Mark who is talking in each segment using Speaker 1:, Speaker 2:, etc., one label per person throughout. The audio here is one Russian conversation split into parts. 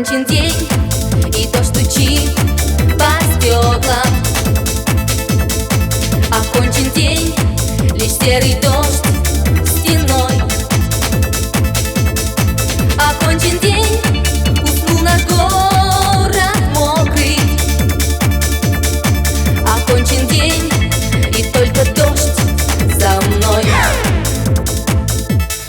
Speaker 1: Окончен день, и дождь стучит по стеклам. Окончен день, лишь серый дождь стеной. Окончен день, уснул наш город мокрый. Окончен день, и только дождь за мной.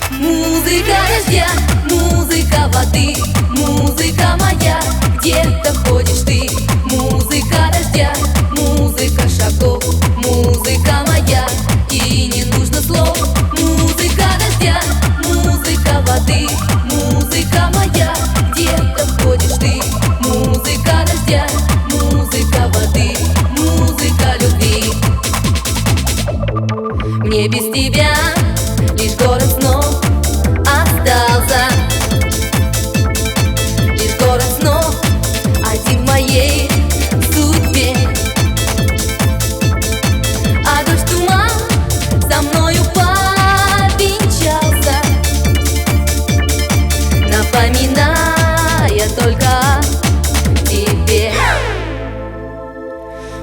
Speaker 1: Музыка дождя, музыка воды, музыка моя, где-то ходишь ты. Музыка дождя, музыка шагов, музыка моя, и не нужно слов. Музыка дождя, музыка воды, музыка моя, где-то ходишь ты. Музыка дождя, музыка воды, музыка любви. Мне без тебя лишь город снов остался. Лишь город снов один в моей судьбе. А дождь туман со мною повенчался, напоминая только о тебе.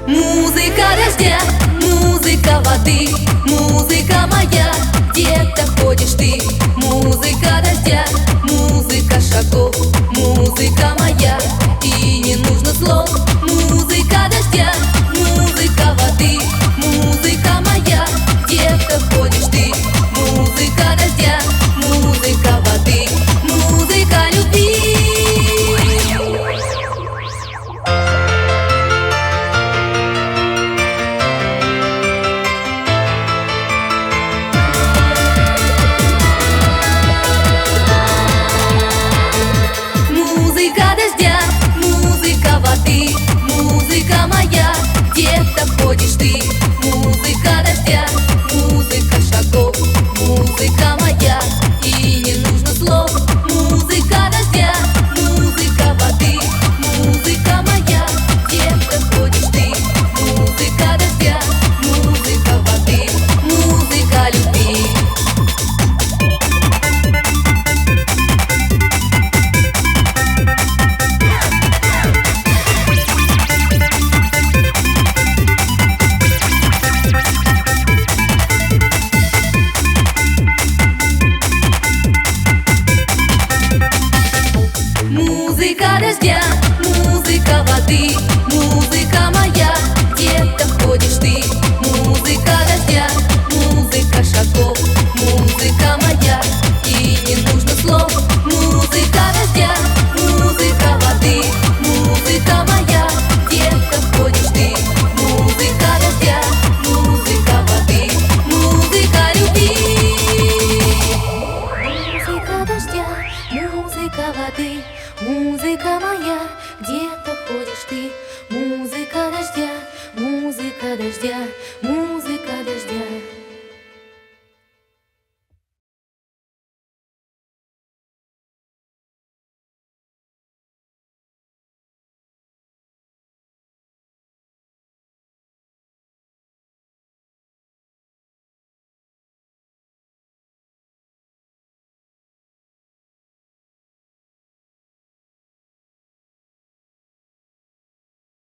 Speaker 1: Музыка дождя, музыка воды, музыка моя, где-то ходишь ты. Музыка дождя, музыка шагов, музыка моя, и не нужно слов. Музыка дождя, музыка воды, музыка моя, где-то ходишь ты. Музыка дождя, музыка воды, музыка любви. Музыка дождя, музыка воды, музыка моя, где-то ходишь ты. Музыка дождя, музыка шагов, музыка моя, и не нужно слов. Музыка дождя, музыка воды, музыка моя, где-то ходишь ты. Музыка дождя, музыка воды, музыка любви. Музыка дождя, музыка воды, музыка моя, где-то ходишь ты. Музыка дождя, музыка шагов, музыка моя, и не нужно слов. Музыка дождя, музыка воды, музыка моя, где-то ходишь ты. Музыка дождя, музыка воды, музыка любви. Музыка дождя, музыка воды, музыка моя, где-то ходишь ты. Музыка дождя, музыка дождя,